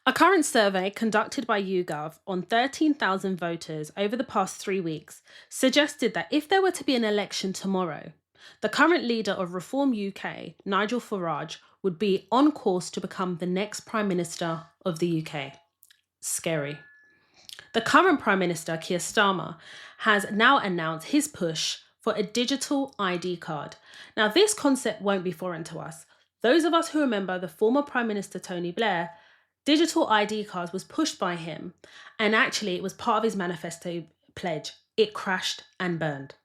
A current survey conducted by YouGov on 13,000 voters over the past 3 weeks suggested that if there were to be an election tomorrow, the current leader of Reform UK, Nigel Farage, would be on course to become the next Prime Minister of the UK. Scary. The current Prime Minister, Keir Starmer, has now announced his push for a digital ID card. Now, this concept won't be foreign to us. Those of us who remember the former Prime Minister, Tony Blair, digital ID cards was pushed by him, and actually it was part of his manifesto pledge. It crashed and burned.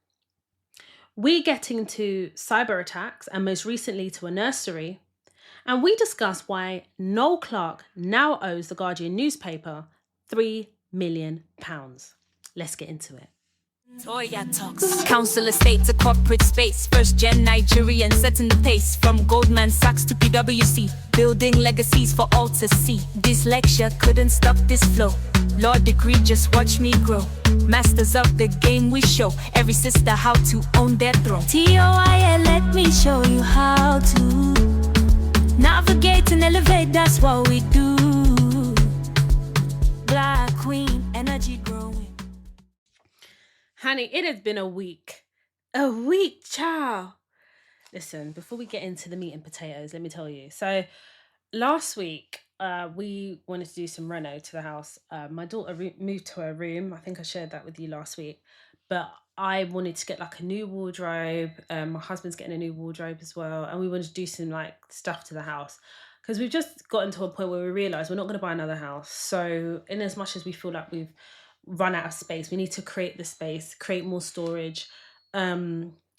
We get into cyber attacks and most recently to a nursery, and we discuss why Noel Clarke now owes the Guardian newspaper £3 million. Let's get into it. Toya talks. Council estate to corporate space. First gen Nigerian setting the pace. From Goldman Sachs to PwC. Building legacies for all to see. Dyslexia couldn't stop this flow. Law degree, just watch me grow. Masters of the game we show. Every sister how to own their throne. TOIA, let me show you how to navigate and elevate, that's what we do. Black Queen, energy growing. Honey, it has been a week. A week, child. Listen, before we get into the meat and potatoes, let me tell you. So last week, we wanted to do some reno to the house. My daughter moved to her room. I think I shared that with you last week. But I wanted to get like a new wardrobe. My husband's getting a new wardrobe as well. And we wanted to do some like stuff to the house. Because we've just gotten to a point where we realise we're not going to buy another house. So in as much as we feel like we've run out of space, we need to create the space, create more storage,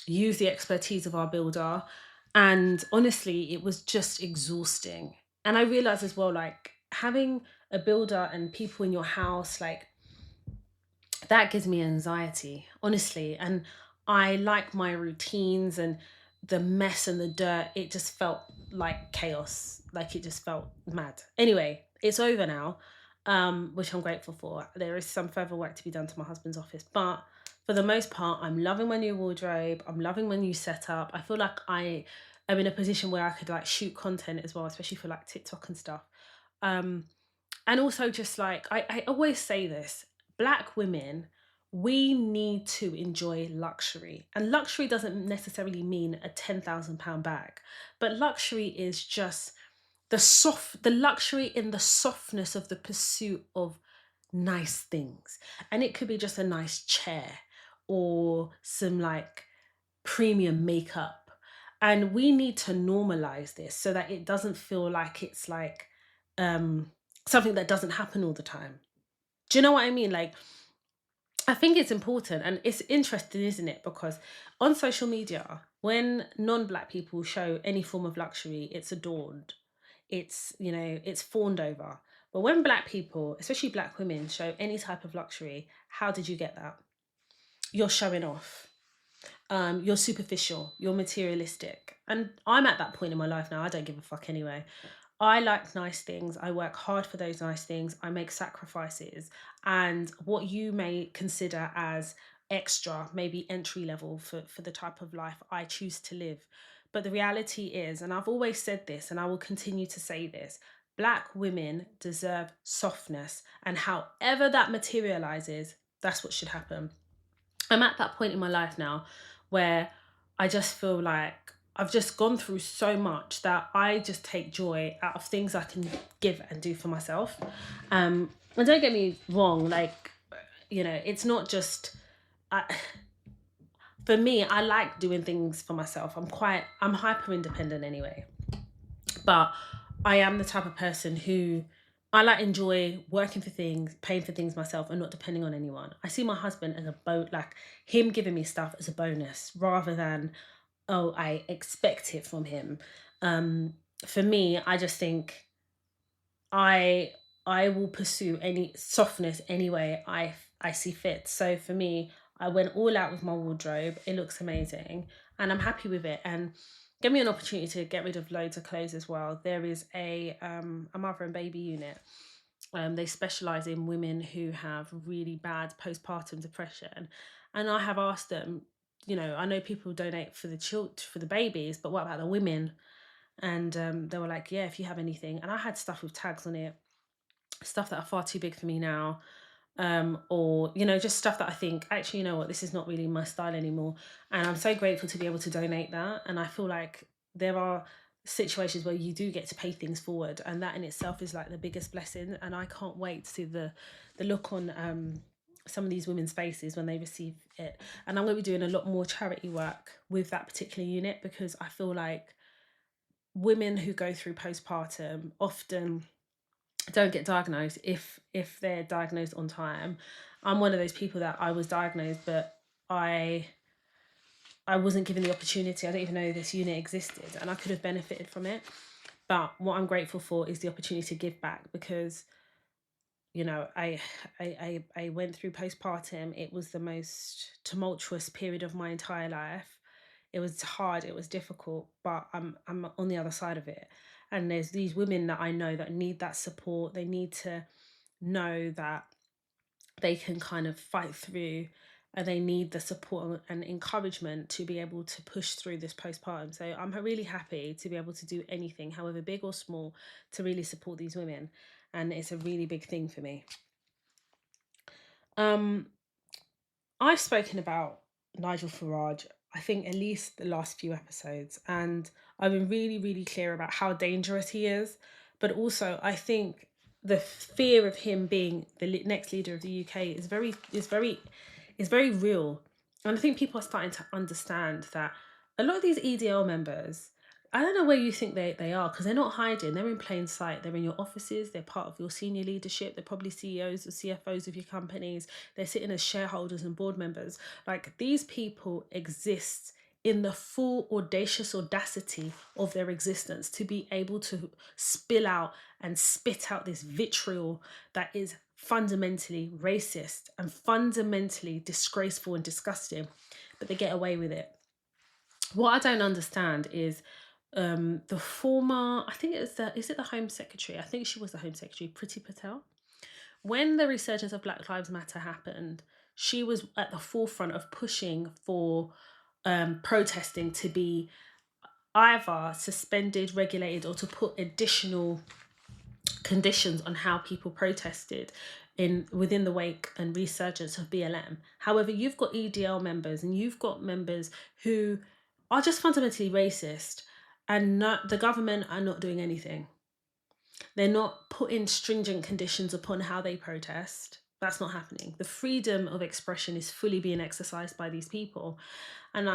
use the expertise of our builder. And honestly, it was just exhausting. And I realized as well, like having a builder and people in your house, like that gives me anxiety, honestly. And I like my routines, and the mess and the dirt, it just felt like chaos. Like it just felt mad. Anyway, it's over now. Which I'm grateful for. There is some further work to be done to my husband's office, but for the most part, I'm loving my new wardrobe. I'm loving my new setup. I feel like I am in a position where I could like shoot content as well, especially for like TikTok and stuff. And also just like, I always say this, Black women, we need to enjoy luxury. And luxury doesn't necessarily mean a £10,000 bag, but luxury is just the luxury in the softness of the pursuit of nice things. And it could be just a nice chair or some like premium makeup. And we need to normalize this so that it doesn't feel like it's like something that doesn't happen all the time. Do you know what I mean? Like, I think it's important, and it's interesting, isn't it? Because on social media, when non-Black people show any form of luxury, it's adorned. It's, you know, it's fawned over. But when Black people, especially Black women, show any type of luxury, how did you get that? You're showing off. You're superficial. You're materialistic. And I'm at that point in my life now. I don't give a fuck anyway. I like nice things. I work hard for those nice things. I make sacrifices. And what you may consider as extra, maybe entry level for the type of life I choose to live. But the reality is, and I've always said this, and I will continue to say this, Black women deserve softness. And however that materializes, that's what should happen. I'm at that point in my life now where I just feel like I've just gone through so much that I just take joy out of things I can give and do for myself. And don't get me wrong, like, you know, it's not just... For me, I like doing things for myself. I'm hyper independent anyway. But I am the type of person who I like enjoy working for things, paying for things myself, and not depending on anyone. I see my husband as like him giving me stuff as a bonus rather than, oh, I expect it from him. For me, I just think I will pursue any softness any way I see fit. So for me, I went all out with my wardrobe. It looks amazing and I'm happy with it. And give me an opportunity to get rid of loads of clothes as well. There is a mother and baby unit. They specialise in women who have really bad postpartum depression. And I have asked them, you know, I know people donate for the babies, but what about the women? And they were like, yeah, if you have anything. And I had stuff with tags on it. stuff that are far too big for me now, or just stuff that I think, actually, you know what, this is not really my style anymore. And I'm so grateful to be able to donate that. And I feel like there are situations where you do get to pay things forward, and that in itself is like the biggest blessing. And I can't wait to see the look on some of these women's faces when they receive it. And I'm going to be doing a lot more charity work with that particular unit, because I feel like women who go through postpartum often don't get diagnosed if they're diagnosed on time. I'm one of those people that I was diagnosed, but I wasn't given the opportunity. I didn't even know this unit existed, and I could have benefited from it. But what I'm grateful for is the opportunity to give back, because I went through postpartum. It was the most tumultuous period of my entire life. It was hard, it was difficult, but I'm on the other side of it. And there's these women that I know that need that support. They need to know that they can kind of fight through, and they need the support and encouragement to be able to push through this postpartum. So I'm really happy to be able to do anything, however big or small, to really support these women. And it's a really big thing for me. I've spoken about Nigel Farage, I think, at least the last few episodes, and I've been really, really clear about how dangerous he is. But also, I think the fear of him being the next leader of the UK is very real. And I think people are starting to understand that a lot of these EDL members, I don't know where you think they are, because they're not hiding. They're in plain sight. They're in your offices. They're part of your senior leadership. They're probably CEOs or CFOs of your companies. They're sitting as shareholders and board members. Like, these people exist in the full audacious audacity of their existence to be able to spill out and spit out this vitriol that is fundamentally racist and fundamentally disgraceful and disgusting, but they get away with it. What I don't understand is the former, I think is it the Home Secretary? I think she was the Home Secretary, Priti Patel. When the resurgence of Black Lives Matter happened, she was at the forefront of pushing for protesting to be either suspended, regulated, or to put additional conditions on how people protested within the wake and resurgence of BLM. However, you've got EDL members and you've got members who are just fundamentally racist, and the government are not doing anything. They're not putting stringent conditions upon how they protest. That's not happening. The freedom of expression is fully being exercised by these people. And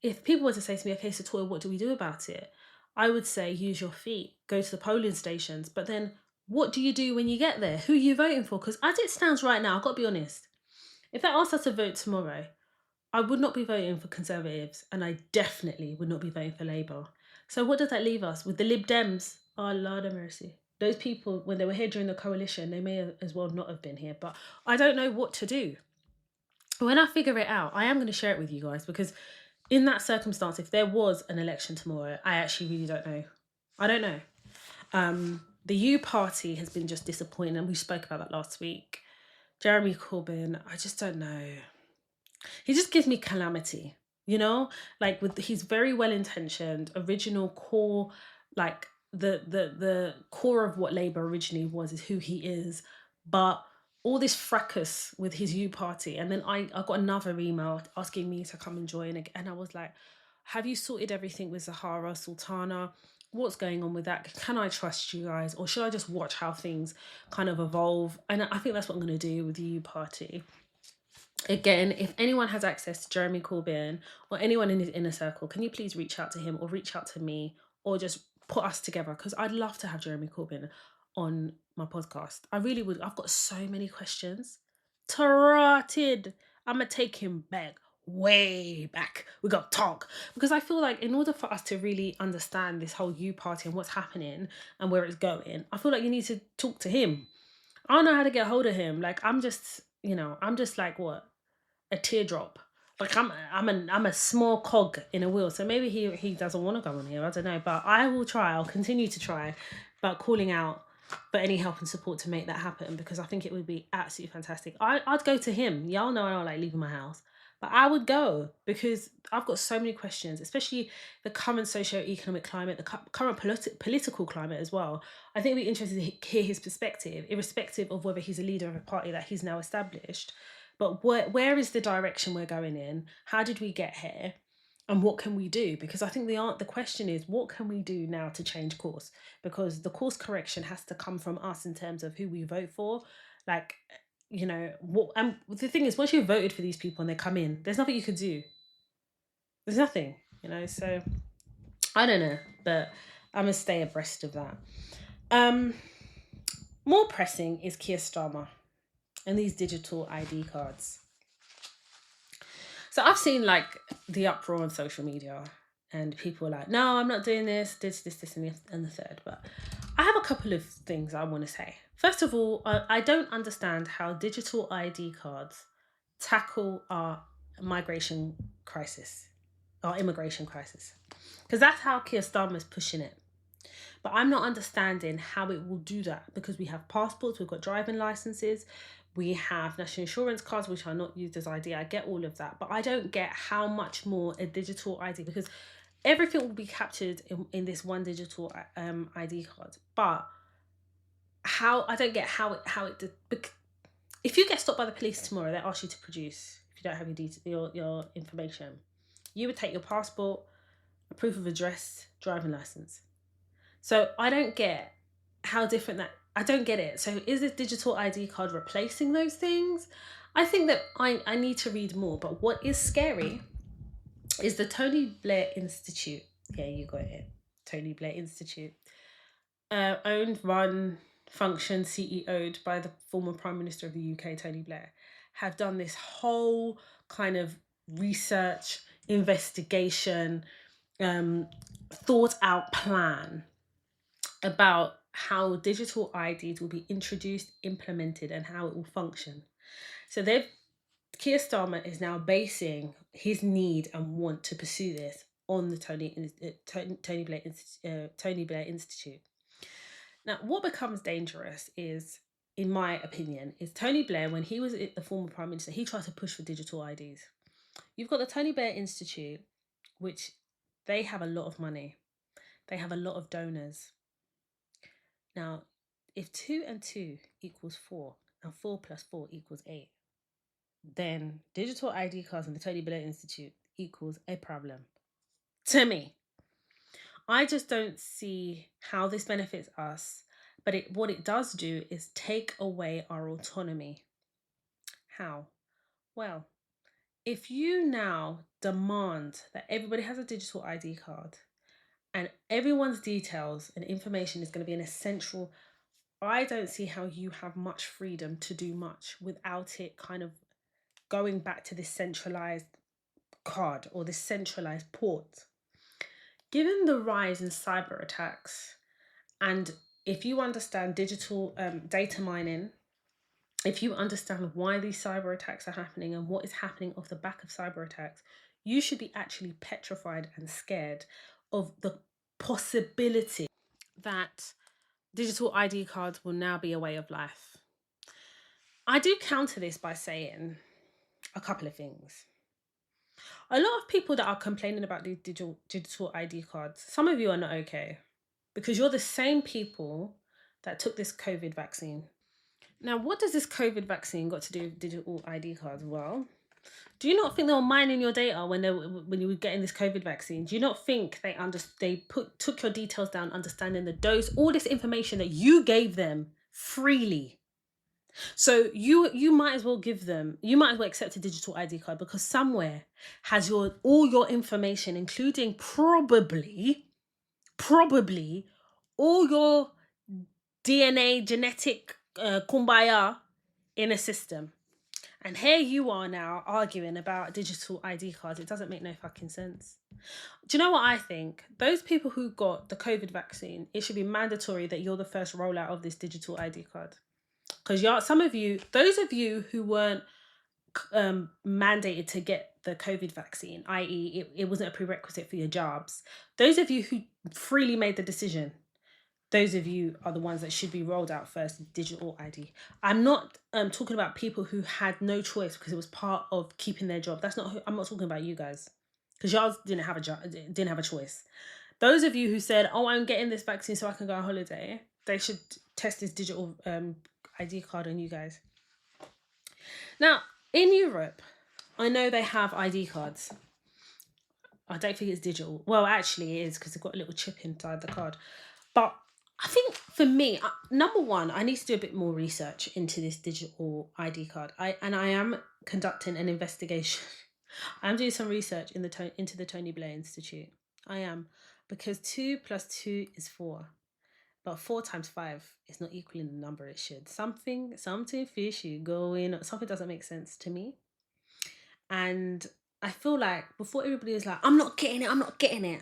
if people were to say to me, okay, so Toya, what do we do about it? I would say, use your feet, go to the polling stations. But then what do you do when you get there? Who are you voting for? Because as it stands right now, I've got to be honest, if they asked us to vote tomorrow, I would not be voting for Conservatives, and I definitely would not be voting for Labour. So what does that leave us with? The Lib Dems? Oh, Lord have mercy. Those people, when they were here during the coalition, they may as well not have been here, but I don't know what to do. When I figure it out, I am going to share it with you guys, because in that circumstance, if there was an election tomorrow, I actually really don't know. I don't know. The U Party has been just disappointing, and we spoke about that last week. Jeremy Corbyn, I just don't know. He just gives me calamity, like he's very well-intentioned, original core, like the core of what Labour originally was is who he is, but all this fracas with his U Party. And then I got another email asking me to come and join, and I was like, have you sorted everything with Zahara Sultana? What's going on with that? Can I trust you guys, or should I just watch how things kind of evolve? And I think that's what I'm going to do with the U Party. Again, if anyone has access to Jeremy Corbyn or anyone in his inner circle, can you please reach out to him or reach out to me, or just put us together? Because I'd love to have Jeremy Corbyn on my podcast. I really would. I've got so many questions. Trotted. I'm going to take him back, way back. We got to talk. Because I feel like in order for us to really understand this whole U Party and what's happening and where it's going, I feel like you need to talk to him. I don't know how to get hold of him. Like, I'm just like, what? A teardrop. Like, I'm a small cog in a wheel. So maybe he doesn't want to go on here. I don't know. But I will try. I'll continue to try. But calling out for any help and support to make that happen, because I think it would be absolutely fantastic. I'd go to him. Y'all know I don't like leaving my house. I would go, because I've got so many questions, especially the current socio-economic climate, the current political climate as well. I think it'd be interesting to hear his perspective, irrespective of whether he's a leader of a party that he's now established. But where is the direction we're going in? How did we get here? And what can we do? Because I think the question is, what can we do now to change course? Because the course correction has to come from us in terms of who we vote for. Like, what? And the thing is, once you've voted for these people and they come in, there's nothing you could do. There's nothing, So I don't know, but I'm gonna stay abreast of that. More pressing is Keir Starmer and these digital ID cards. So I've seen like the uproar on social media, and people are like, no, I'm not doing this, this, and the third. But I have a couple of things I want to say. First of all, I don't understand how digital ID cards tackle our migration crisis, our immigration crisis, because that's how Keir Starmer is pushing it. But I'm not understanding how it will do that, because we have passports, we've got driving licenses, we have national insurance cards, which are not used as ID. I get all of that, but I don't get how much more a digital ID, because everything will be captured in this one digital ID card. But I don't get how it if you get stopped by the police tomorrow, they ask you to produce, if you don't have your information, you would take your passport, a proof of address, driving license. So I don't get how different that. I don't get it. So is this digital ID card replacing those things? I think that I need to read more. But what is scary is the Tony Blair Institute. Yeah, you got it. Tony Blair Institute. Owned, run, functioned, CEO'd by the former Prime Minister of the UK, Tony Blair, have done this whole kind of research, investigation, thought out plan about how digital IDs will be introduced, implemented, and how it will function. So Keir Starmer is now basing his need and want to pursue this on the Tony Blair Institute. Now, what becomes dangerous is, in my opinion, is Tony Blair, when he was the former Prime Minister, he tried to push for digital IDs. You've got the Tony Blair Institute, which they have a lot of money. They have a lot of donors. Now, if 2 and 2 equals 4 and 4 plus 4 equals 8, then digital ID cards and the Tony Blair Institute equals a problem. To me, I just don't see how this benefits us, but what it does do is take away our autonomy. How? Well, if you now demand that everybody has a digital ID card and everyone's details and information is going to be an essential, I don't see how you have much freedom to do much without it kind of going back to this centralized card or this centralized port. Given the rise in cyber attacks, and if you understand digital data mining, if you understand why these cyber attacks are happening and what is happening off the back of cyber attacks, you should be actually petrified and scared of the possibility that digital ID cards will now be a way of life. I do counter this by saying a couple of things. A lot of people that are complaining about these digital ID cards, some of you are not okay, because you're the same people that took this COVID vaccine. Now, what does this COVID vaccine got to do with digital ID cards? Well, do you not think they were mining your data when you were getting this COVID vaccine? Do you not think they took your details down, understanding the dose, all this information that you gave them freely? So you might as well accept a digital ID card, because somewhere has all your information, including probably all your DNA genetic kumbaya in a system. And here you are now arguing about digital ID cards. It doesn't make no fucking sense. Do you know what I think? Those people who got the COVID vaccine, it should be mandatory that you're the first rollout of this digital ID card. Because those of you who weren't mandated to get the COVID vaccine, i.e. it wasn't a prerequisite for your jobs, those of you who freely made the decision, those of you are the ones that should be rolled out first, digital ID. I'm not talking about people who had no choice because it was part of keeping their job. I'm not talking about you guys, because y'all didn't have a choice. Those of you who said, "Oh, I'm getting this vaccine so I can go on holiday," they should test this digital ID card on you guys. Now, in Europe, I know they have ID cards. I don't think it's digital. Well, actually it is, because they've got a little chip inside the card. But I think for me, number one, I need to do a bit more research into this digital ID card. I am conducting an investigation. I'm doing some research into the Tony Blair Institute. I am, because 2 + 2 is 4. But 4 × 5 is not equaling the number it should. Something fishy going on. Something doesn't make sense to me. And I feel like before everybody is like, I'm not getting it.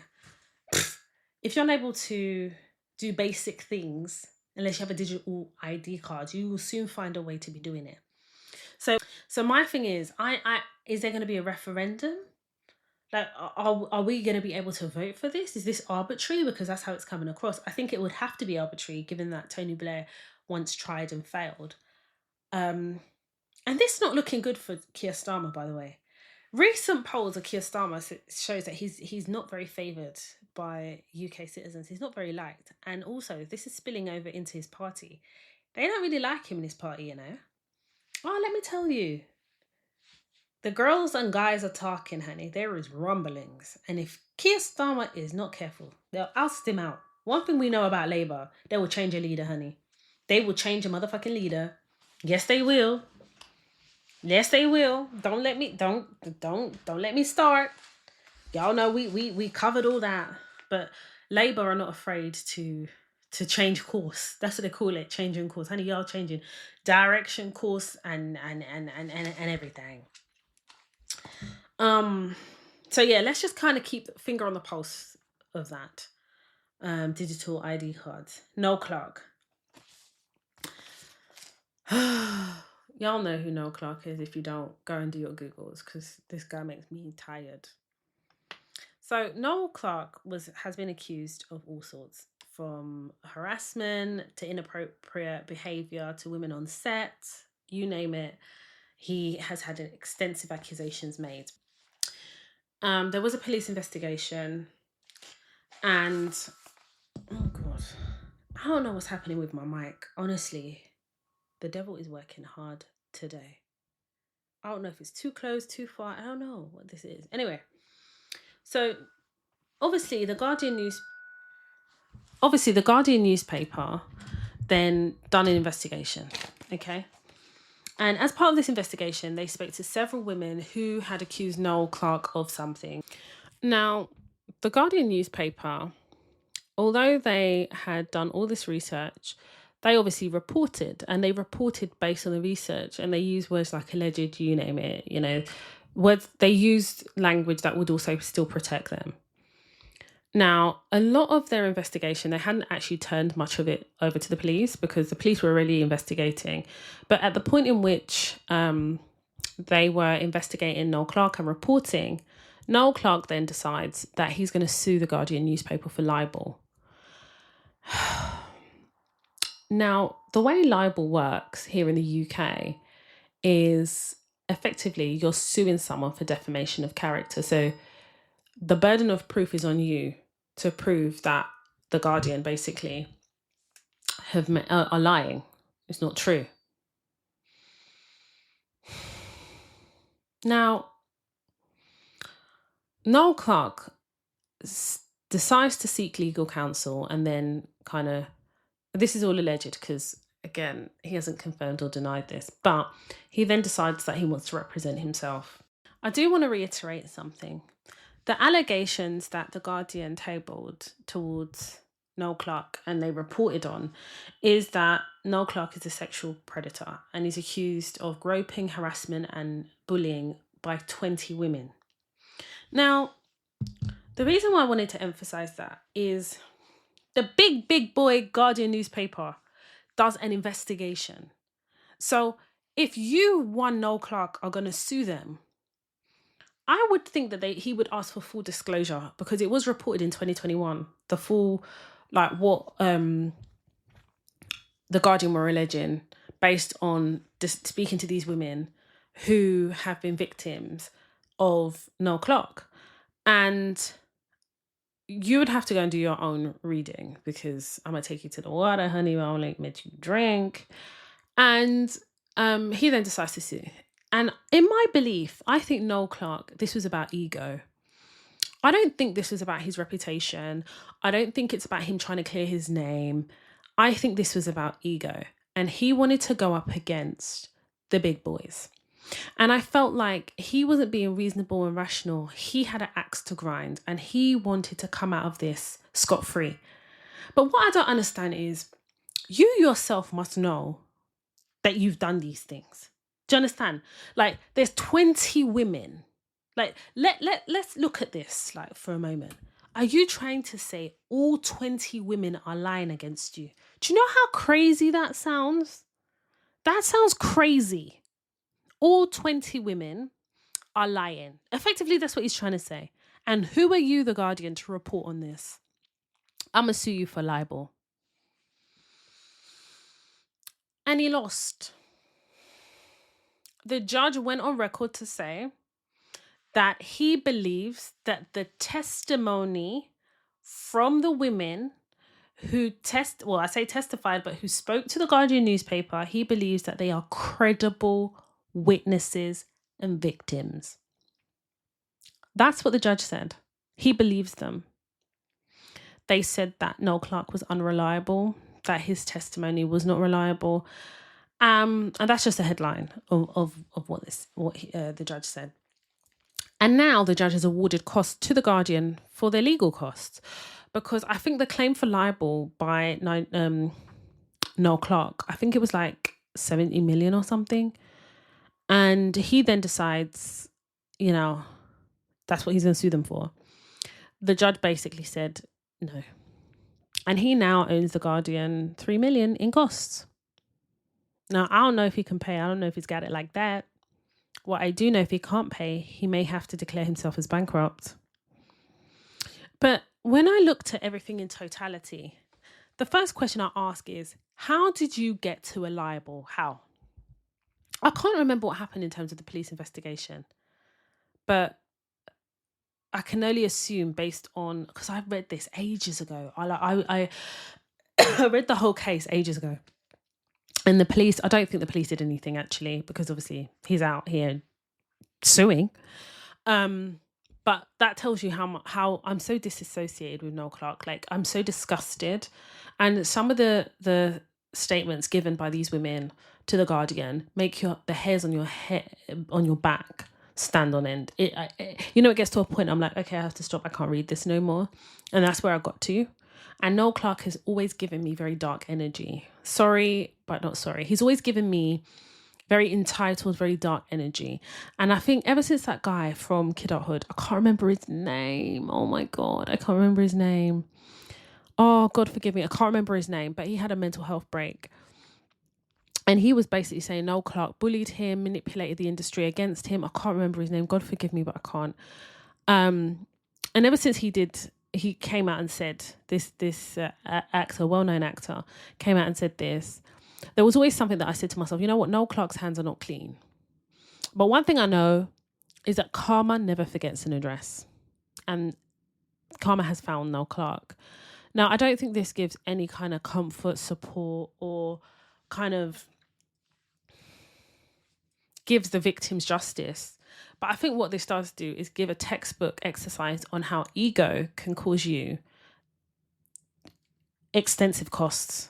If you're unable to do basic things, unless you have a digital ID card, you will soon find a way to be doing it. So my thing is, is there going to be a referendum? Like, are we going to be able to vote for this? Is this arbitrary? Because that's how it's coming across. I think it would have to be arbitrary, given that Tony Blair once tried and failed. And this is not looking good for Keir Starmer, by the way. Recent polls of Keir Starmer shows that he's not very favoured by UK citizens. He's not very liked. And also, this is spilling over into his party. They don't really like him in his party, you know. Oh, let me tell you. The girls and guys are talking, honey. There is rumblings. And if Keir Starmer is not careful, they'll oust him out. One thing we know about Labour, they will change a leader, honey. They will change a motherfucking leader. Yes, they will. Yes, they will. Don't let me start. Y'all know we covered all that. But Labour are not afraid to change course. That's what they call it, changing course. Honey, y'all changing direction, course, and everything. So yeah, let's just kind of keep the finger on the pulse of that. Digital ID cards. Noel Clarke. Y'all know who Noel Clarke is. If you don't, go and do your Googles, because this guy makes me tired. So Noel Clarke has been accused of all sorts, from harassment to inappropriate behaviour to women on set, you name it. He has had extensive accusations made. There was a police investigation, and oh god, I don't know what's happening with my mic. Honestly, the devil is working hard today. I don't know if it's too close, too far. I don't know what this is. Anyway, so obviously the Guardian newspaper then done an investigation. Okay. And as part of this investigation, they spoke to several women who had accused Noel Clarke of something. Now, the Guardian newspaper, although they had done all this research, they obviously reported, and they reported based on the research, and they used words like alleged, you name it, you know, words, they used language that would also still protect them. Now, a lot of their investigation, they hadn't actually turned much of it over to the police, because the police were really investigating. But at the point in which they were investigating Noel Clarke and reporting, Noel Clarke then decides that he's going to sue the Guardian newspaper for libel. Now, the way libel works here in the UK is effectively you're suing someone for defamation of character. So the burden of proof is on you to prove that the Guardian basically are lying. It's not true. Now, Noel Clarke decides to seek legal counsel, and then kind of, this is all alleged because, again, he hasn't confirmed or denied this, but he then decides that he wants to represent himself. I do want to reiterate something. The allegations that the Guardian tabled towards Noel Clarke and they reported on is that Noel Clarke is a sexual predator and is accused of groping, harassment and bullying by 20 women. Now, the reason why I wanted to emphasise that is the big boy Guardian newspaper does an investigation. So if you, Noel Clarke, are going to sue them, I would think that he would ask for full disclosure, because it was reported in 2021, the full like what the Guardian were alleging based on just speaking to these women who have been victims of Noel Clarke. And you would have to go and do your own reading, because I'm going to take you to the water, honey, I won't let you drink. And he then decides to sue. And in my belief, I think Noel Clarke, this was about ego. I don't think this was about his reputation. I don't think it's about him trying to clear his name. I think this was about ego. And he wanted to go up against the big boys. And I felt like he wasn't being reasonable and rational. He had an axe to grind and he wanted to come out of this scot-free. But what I don't understand is you yourself must know that you've done these things. Do you understand? Like, there's 20 women. Like, let's look at this like for a moment. Are you trying to say all 20 women are lying against you? Do you know how crazy that sounds? That sounds crazy. All 20 women are lying. Effectively, that's what he's trying to say. And who are you, the Guardian, to report on this? I'm going to sue you for libel. And he lost. The judge went on record to say that he believes that the testimony from the women who testified, but who spoke to the Guardian newspaper, he believes that they are credible witnesses and victims. That's what the judge said. He believes them. They said that Noel Clarke was unreliable, that his testimony was not reliable. And that's just a headline of what the judge said. And now the judge has awarded costs to the Guardian for their legal costs, because I think the claim for libel by Noel Clarke, I think it was like 70 million or something. And he then decides, that's what he's going to sue them for. The judge basically said no. And he now owes the Guardian 3 million in costs. Now, I don't know if he can pay. I don't know if he's got it like that. What I do know, if he can't pay, he may have to declare himself as bankrupt. But when I looked at everything in totality, the first question I ask is, how did you get to a libel? How? I can't remember what happened in terms of the police investigation, but I can only assume based on, because I read this ages ago. I read the whole case ages ago. And the police, I don't think the police did anything actually, because obviously he's out here suing. But that tells you how I'm so disassociated with Noel Clarke. Like, I'm so disgusted. And some of the statements given by these women to the Guardian make the hairs on your head, on your back, stand on end. It gets to a point I'm like, okay, I have to stop. I can't read this no more. And that's where I got to. And Noel Clarke has always given me very dark energy. Sorry, but not sorry. He's always given me very entitled, very dark energy. And I think ever since that guy from Kidulthood, I can't remember his name. Oh my God, I can't remember his name. Oh, God forgive me. I can't remember his name, but he had a mental health break. And he was basically saying Noel Clarke bullied him, manipulated the industry against him. I can't remember his name. God forgive me, but I can't. And ever since he came out and said, this actor, well-known actor, came out and said this, there was always something that I said to myself, you know what, Noel Clarke's hands are not clean. But one thing I know is that karma never forgets an address. And karma has found Noel Clarke. Now, I don't think this gives any kind of comfort, support, or kind of gives the victims justice. But I think what this does do is give a textbook exercise on how ego can cause you extensive costs.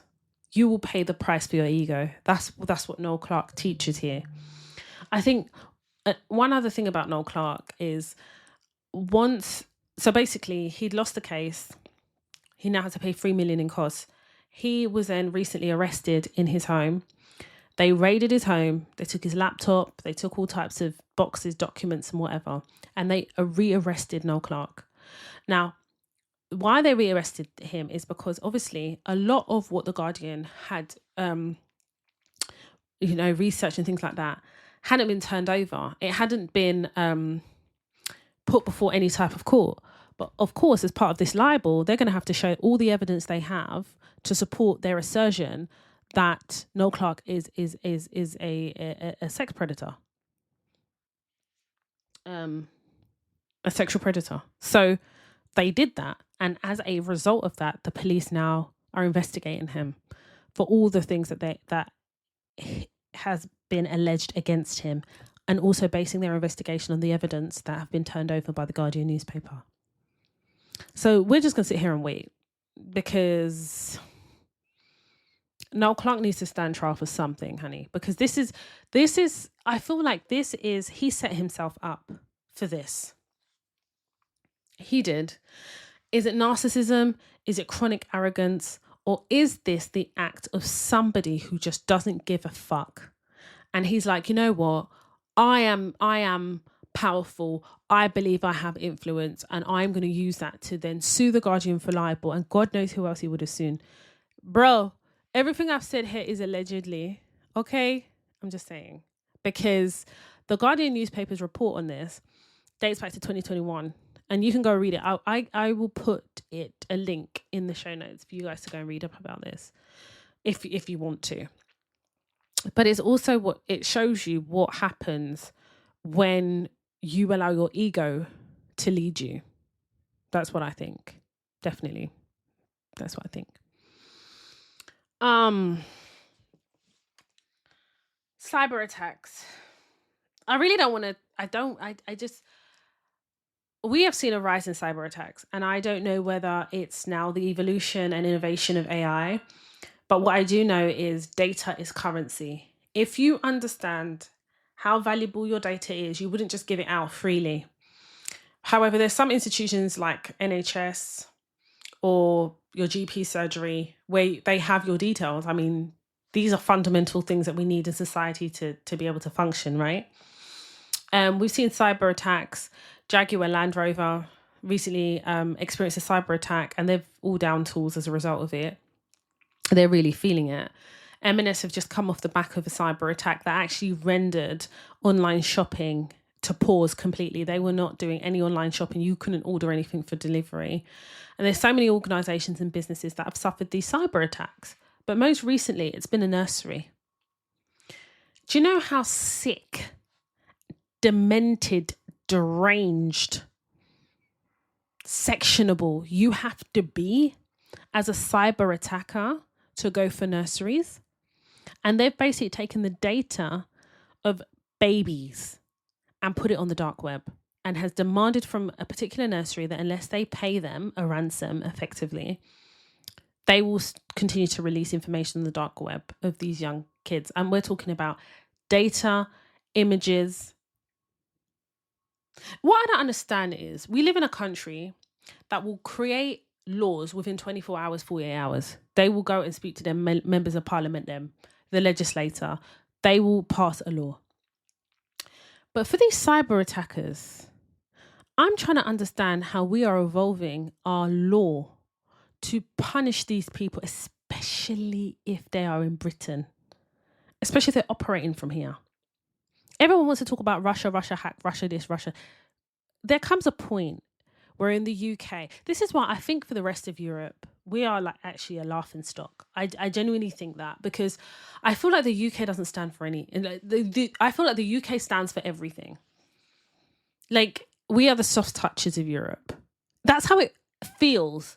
You will pay the price for your ego. That's what Noel Clarke teaches here. I think one other thing about Noel Clarke is so basically he'd lost the case. He now had to pay 3 million in costs. He was then recently arrested in his home. They raided his home. They took his laptop. They took all types of boxes, documents and whatever. And they rearrested Noel Clarke. Now, why they rearrested him is because obviously a lot of what the Guardian had, research and things like that hadn't been turned over. It hadn't been put before any type of court. But of course, as part of this libel, they're going to have to show all the evidence they have to support their assertion that Noel Clarke is a sex predator, a sexual predator. So they did that, and as a result of that, the police now are investigating him for all the things that has been alleged against him, and also basing their investigation on the evidence that have been turned over by the Guardian newspaper. So we're just going to sit here and wait, because Noel Clarke needs to stand trial for something, honey, because this is, I feel like he set himself up for this. He did. Is it narcissism? Is it chronic arrogance? Or is this the act of somebody who just doesn't give a fuck? And he's like, you know what? I am powerful. I believe I have influence, and I'm going to use that to then sue the Guardian for libel. And God knows who else he would have sued. Bro, everything I've said here is allegedly, okay? I'm just saying. Because the Guardian newspaper's report on this dates back to 2021. And you can go read it. I will put a link in the show notes for you guys to go and read up about this if you want to. But it's also it shows you what happens when you allow your ego to lead you. That's what I think. Definitely. That's what I think. Cyber attacks. I really don't want to, we have seen a rise in cyber attacks, and I don't know whether it's now the evolution and innovation of AI. But what I do know is data is currency. If you understand how valuable your data is, you wouldn't just give it out freely. However, there's some institutions like NHS or your GP surgery where they have your details. I mean, these are fundamental things that we need in society to be able to function, right? We've seen cyber attacks. Jaguar Land Rover recently experienced a cyber attack, and they've all down tools as a result of it. They're really feeling it. M&S have just come off the back of a cyber attack that actually rendered online shopping to pause completely. They were not doing any online shopping. You couldn't order anything for delivery. And there's so many organisations and businesses that have suffered these cyber attacks. But most recently, it's been a nursery. Do you know how sick, demented, deranged, sectionable you have to be as a cyber attacker to go for nurseries? And they've basically taken the data of babies and put it on the dark web, and has demanded from a particular nursery that unless they pay them a ransom effectively, they will continue to release information on the dark web of these young kids. And we're talking about data, images. What I don't understand is we live in a country that will create laws within 24 hours, 48 hours. They will go and speak to their members of parliament, the legislator. They will pass a law. But for these cyber attackers, I'm trying to understand how we are evolving our law to punish these people, especially if they are in Britain, especially if they're operating from here. Everyone wants to talk about Russia hack, Russia this, Russia. There comes a point where in the UK, this is why I think for the rest of Europe, we are like actually a laughing stock. I genuinely think that, because I feel like the UK doesn't stand for any. I feel like the UK stands for everything. Like, we are the soft touches of Europe. That's how it feels.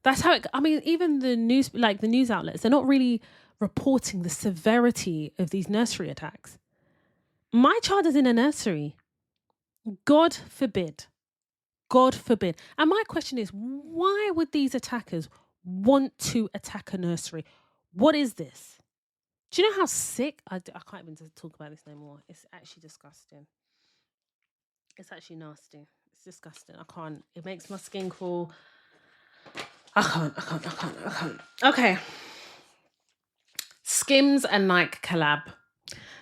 That's how it. I mean, even the news, like the news outlets, they're not really reporting the severity of these nursery attacks. My child is in a nursery. God forbid. God forbid. And my question is, why would these attackers want to attack a nursery? What is this? Do you know how sick? I can't even talk about this no more. It's actually disgusting. It's actually nasty. It's disgusting. I can't. It makes my skin crawl. I can't. Okay. Skims and Nike collab.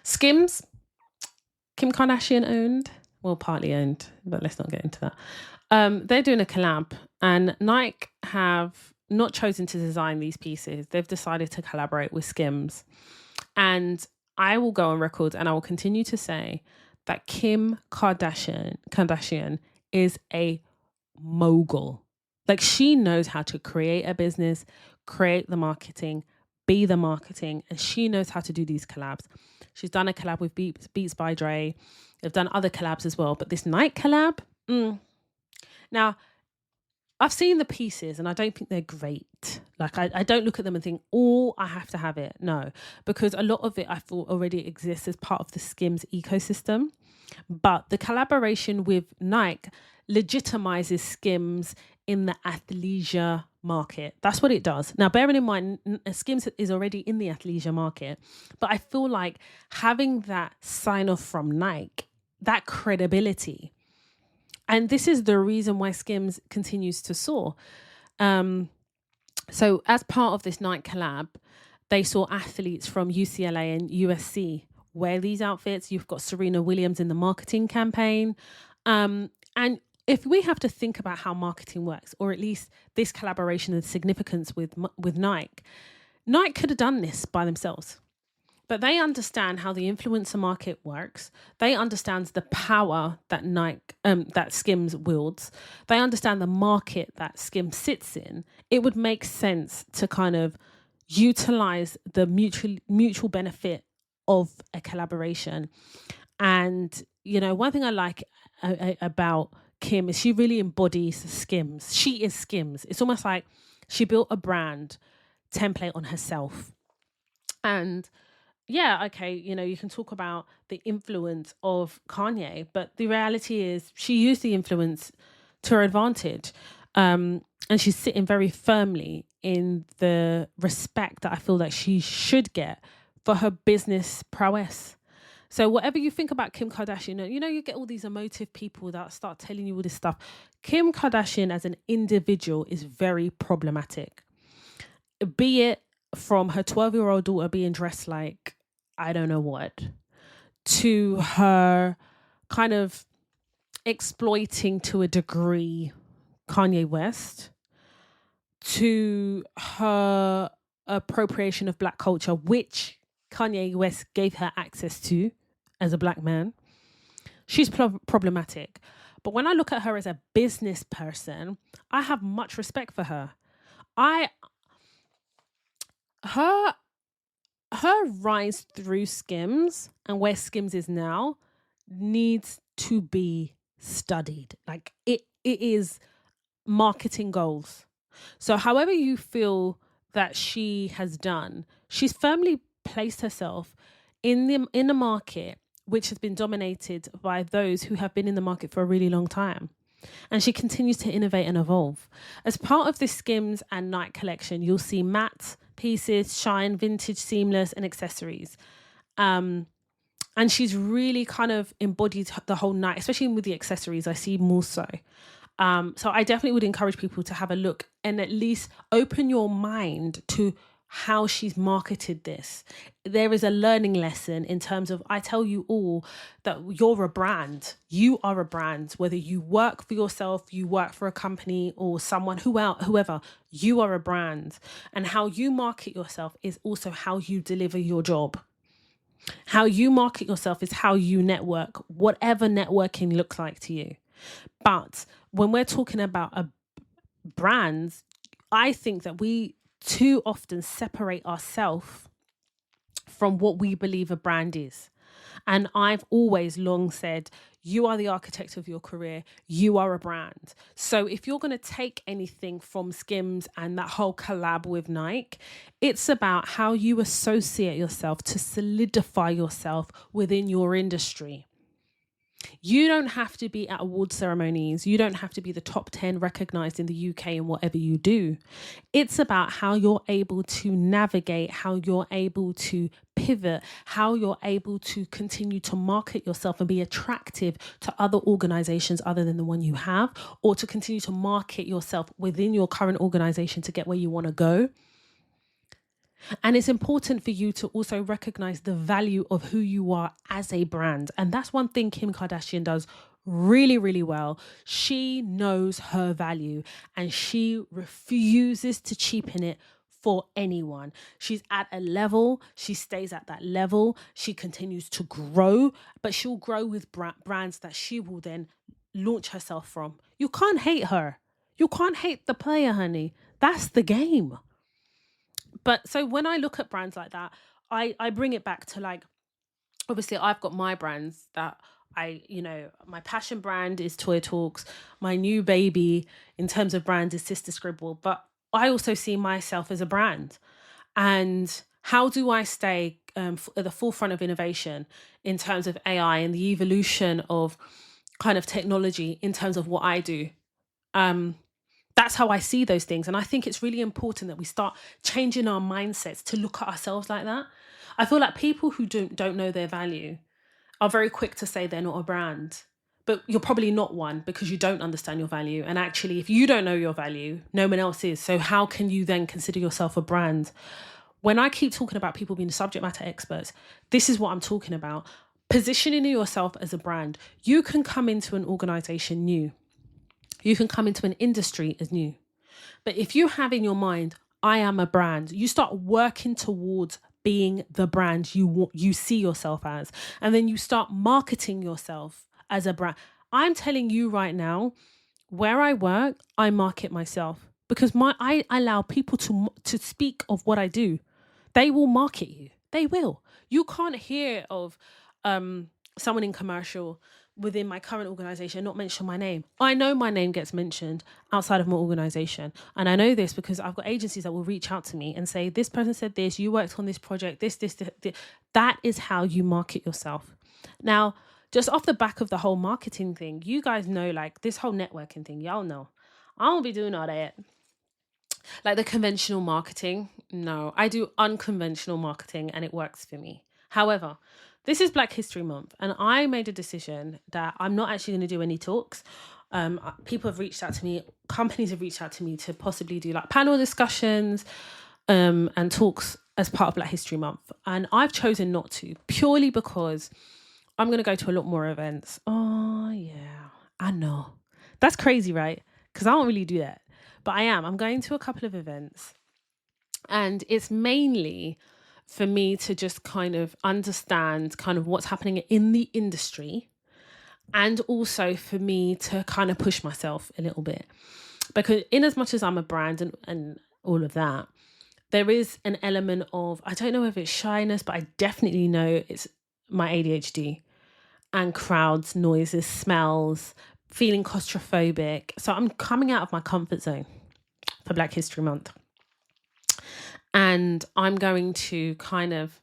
Skims, Kim Kardashian owned. Well, partly owned, but let's not get into that. They're doing a collab, and Nike have not chosen to design these pieces. They've decided to collaborate with Skims. And I will go on record and I will continue to say that Kim Kardashian is a mogul. Like, she knows how to create a business, create the marketing, be the marketing, and she knows how to do these collabs. She's done a collab with Beats by Dre. They've done other collabs as well, but this Nike collab, now, I've seen the pieces and I don't think they're great. Like, I don't look at them and think, oh, I have to have it. No, because a lot of it I thought already exists as part of the Skims ecosystem. But the collaboration with Nike legitimizes Skims in the athleisure market. That's what it does. Now, bearing in mind, Skims is already in the athleisure market, but I feel like having that sign off from Nike, that credibility, and this is the reason why Skims continues to soar. So as part of this Nike collab, they saw athletes from UCLA and USC wear these outfits. You've got Serena Williams in the marketing campaign. And if we have to think about how marketing works, or at least this collaboration and significance with Nike, Nike could have done this by themselves. But they understand how the influencer market works. They understand the power that that Skims wields. They understand the market that Skims sits in. It would make sense to kind of utilize the mutual benefit of a collaboration. And, you know, one thing I like about Kim is she really embodies Skims. She is Skims. It's almost like she built a brand template on herself. And yeah, okay, you know, you can talk about the influence of Kanye, but the reality is she used the influence to her advantage. And she's sitting very firmly in the respect that I feel that she should get for her business prowess. So whatever you think about Kim Kardashian, you know, you get all these emotive people that start telling you all this stuff. Kim Kardashian as an individual is very problematic. Be it from her 12-year-old daughter being dressed like I don't know what, to her kind of exploiting to a degree Kanye West, to her appropriation of Black culture, which Kanye West gave her access to as a Black man. She's problematic. But when I look at her as a business person, I have much respect for her. Her rise through Skims and where Skims is now needs to be studied. Like, it is marketing goals. So however you feel that she has done, she's firmly placed herself in the market, which has been dominated by those who have been in the market for a really long time. And she continues to innovate and evolve. As part of this Skims and Nike collection, you'll see matte pieces, shine, vintage, seamless, and accessories. And she's really kind of embodied the whole Nike, especially with the accessories. I see more so. So I definitely would encourage people to have a look and at least open your mind to how she's marketed this. There is a learning lesson in terms of, I tell you all that you're a brand. You are a brand, whether you work for yourself, you work for a company or someone, whoever, you are a brand. And how you market yourself is also how you deliver your job. How you market yourself is how you network, whatever networking looks like to you. But when we're talking about brands, I think that we too often separate ourselves from what we believe a brand is. And I've always long said, you are the architect of your career. You are a brand. So if you're going to take anything from Skims and that whole collab with Nike, it's about how you associate yourself to solidify yourself within your industry. You don't have to be at award ceremonies. You don't have to be the top 10 recognized in the UK in whatever you do. It's about how you're able to navigate, how you're able to pivot, how you're able to continue to market yourself and be attractive to other organizations other than the one you have, or to continue to market yourself within your current organization to get where you want to go. And it's important for you to also recognize the value of who you are as a brand. And that's one thing Kim Kardashian does really, really well. She knows her value and she refuses to cheapen it for anyone. She's at a level, she stays at that level, she continues to grow, but she'll grow with brands that she will then launch herself from. You can't hate her. You can't hate the player, honey. That's the game. But so when I look at brands like that, I bring it back to like, obviously I've got my brands that my passion brand is Toy Talks. My new baby in terms of brand is Sister Scribble. But I also see myself as a brand. And how do I stay at the forefront of innovation in terms of AI and the evolution of kind of technology in terms of what I do? That's how I see those things. And I think it's really important that we start changing our mindsets to look at ourselves like that. I feel like people who don't know their value are very quick to say they're not a brand. But you're probably not one because you don't understand your value. And actually, if you don't know your value, no one else is. So how can you then consider yourself a brand? When I keep talking about people being subject matter experts, this is what I'm talking about. Positioning yourself as a brand. You can come into an organization new. You can come into an industry as new. But if you have in your mind, I am a brand, you start working towards being the brand you see yourself as. And then you start marketing yourself as a brand. I'm telling you right now, where I work, I market myself because I allow people to speak of what I do. They will market you. They will. You can't hear of someone in commercial within my current organization not mention my name. I know my name gets mentioned outside of my organization. And I know this because I've got agencies that will reach out to me and say, this person said this, you worked on this project, this. That is how you market yourself. Now, just off the back of the whole marketing thing, you guys know, like this whole networking thing, y'all know, I won't be doing all that. Like the conventional marketing. No, I do unconventional marketing and it works for me. However, this is Black History Month and I made a decision that I'm not actually going to do any talks. People have reached out to me, companies have reached out to me to possibly do like panel discussions and talks as part of Black History Month. And I've chosen not to purely because I'm going to go to a lot more events. Oh, yeah, I know. That's crazy, right? Because I don't really do that. But I am. I'm going to a couple of events. And it's mainly for me to just kind of understand kind of what's happening in the industry. And also for me to kind of push myself a little bit. Because in as much as I'm a brand and all of that, there is an element of, I don't know if it's shyness, but I definitely know it's my ADHD and crowds, noises, smells, feeling claustrophobic. So I'm coming out of my comfort zone for Black History Month. And I'm going to kind of,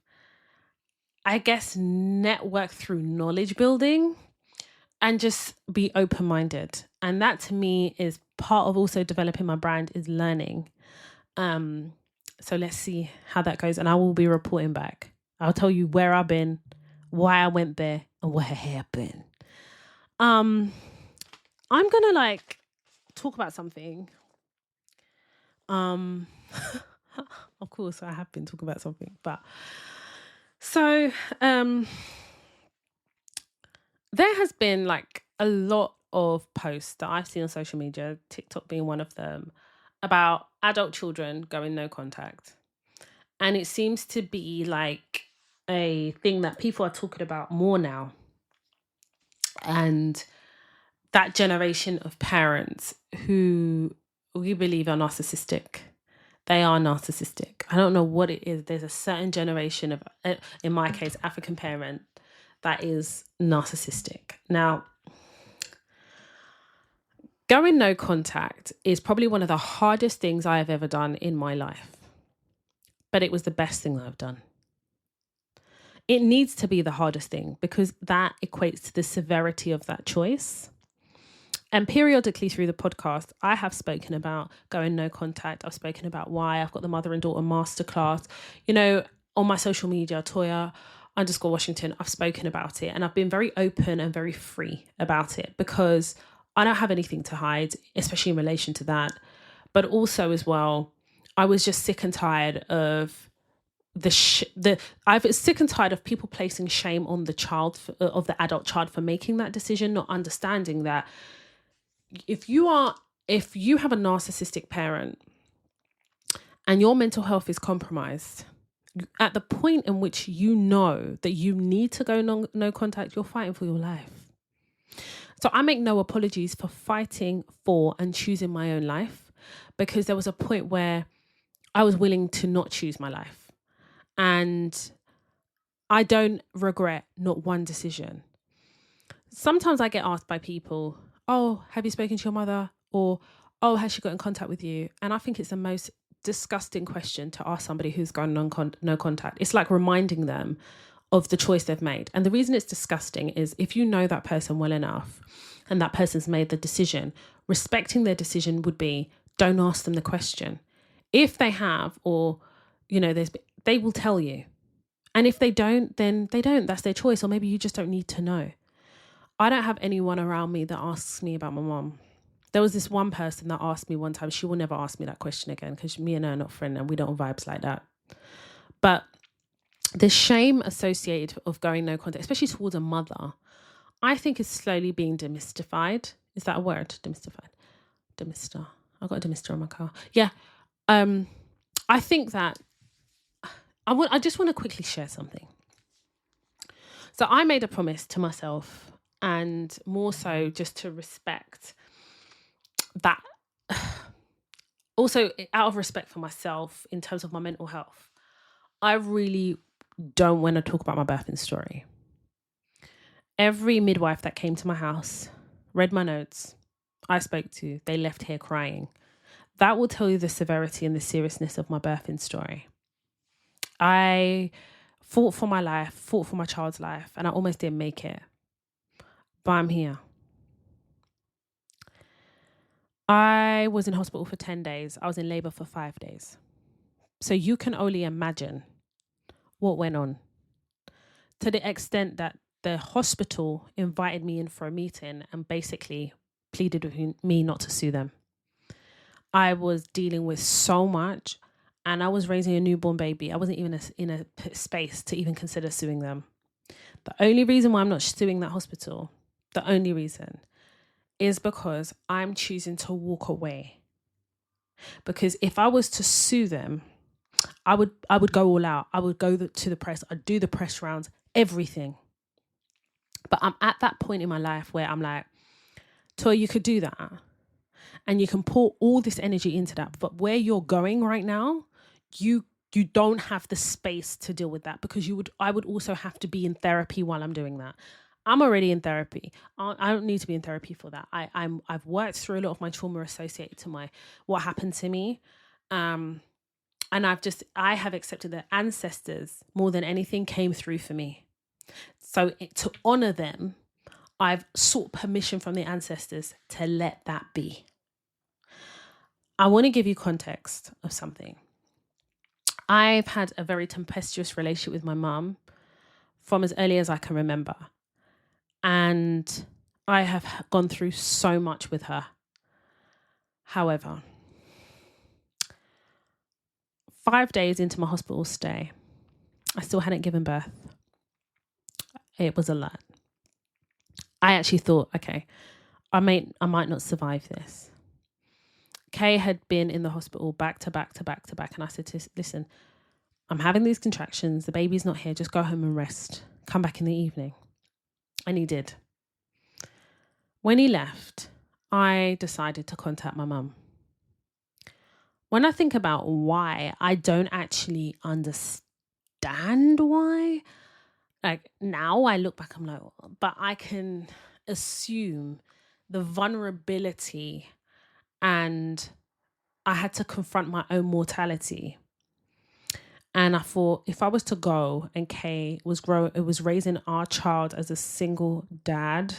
I guess, network through knowledge building and just be open-minded. And that to me is part of also developing my brand is learning. So let's see how that goes. And I will be reporting back. I'll tell you where I've been, why I went there, and what happened. I'm going to talk about something. Of course, I have been talking about something, but so there has been a lot of posts that I've seen on social media, TikTok being one of them, about adult children going no contact. And it seems to be a thing that people are talking about more now. And that generation of parents who we believe are narcissistic. They are narcissistic. I don't know what it is. There's a certain generation of, in my case, African parent that is narcissistic. Now, going no contact is probably one of the hardest things I have ever done in my life. But it was the best thing that I've done. It needs to be the hardest thing because that equates to the severity of that choice. And periodically through the podcast, I have spoken about going no contact. I've spoken about why. I've got the mother and daughter masterclass. On my social media, Toya_Washington, I've spoken about it. And I've been very open and very free about it because I don't have anything to hide, especially in relation to that. But also as well, I was just sick and tired of I was sick and tired of people placing shame on the child, of the adult child for making that decision, not understanding that if you have a narcissistic parent and your mental health is compromised, at the point in which you know that you need to go no contact, you're fighting for your life. So I make no apologies for fighting for and choosing my own life, because there was a point where I was willing to not choose my life. And I don't regret not one decision. Sometimes I get asked by people, oh, have you spoken to your mother? Or, oh, has she got in contact with you? And I think it's the most disgusting question to ask somebody who's gone no contact. It's like reminding them of the choice they've made. And the reason it's disgusting is if you know that person well enough and that person's made the decision, respecting their decision would be, don't ask them the question. If they have, or, they will tell you. And if they don't, then they don't. That's their choice. Or maybe you just don't need to know. I don't have anyone around me that asks me about my mom. There was this one person that asked me one time. She will never ask me that question again, because me and her are not friends and we don't have vibes like that. But the shame associated of going no contact, especially towards a mother, I think is slowly being demystified. Is that a word? Demystified. Demister. I've got a demister on my car. Yeah. I think that I just want to quickly share something. So I made a promise to myself, and more so just to respect that, also out of respect for myself in terms of my mental health, I really don't want to talk about my birthing story. Every midwife that came to my house, read my notes, I spoke to, they left here crying. That will tell you the severity and the seriousness of my birthing story. I fought for my life, fought for my child's life, and I almost didn't make it. But I'm here. I was in hospital for 10 days. I was in labour for 5 days. So you can only imagine what went on, to the extent that the hospital invited me in for a meeting and basically pleaded with me not to sue them. I was dealing with so much, and I was raising a newborn baby. I wasn't even in a space to even consider suing them. The only reason why I'm not suing that hospital, the only reason, is because I'm choosing to walk away. Because if I was to sue them, I would go all out. I would go to the press. I'd do the press rounds, everything. But I'm at that point in my life where I'm like, Toy, you could do that. And you can pour all this energy into that. But where you're going right now, you don't have the space to deal with that, because I would also have to be in therapy while I'm doing that. I'm already in therapy. I don't need to be in therapy for that. I've worked through a lot of my trauma associated to what happened to me. And I have accepted that ancestors, more than anything, came through for me. So to honor them, I've sought permission from the ancestors to let that be. I want to give you context of something. I've had a very tempestuous relationship with my mum from as early as I can remember. And I have gone through so much with her. However, 5 days into my hospital stay, I still hadn't given birth. It was a lot. I actually thought, okay, I might not survive this. Kay had been in the hospital back to back. And I said to him, listen, I'm having these contractions. The baby's not here. Just go home and rest. Come back in the evening. And he did. When he left, I decided to contact my mum. When I think about why, I don't actually understand why. Like, now I look back, I'm like, but I can assume the vulnerability, and I had to confront my own mortality. And I thought, if I was to go and Kay was raising our child as a single dad,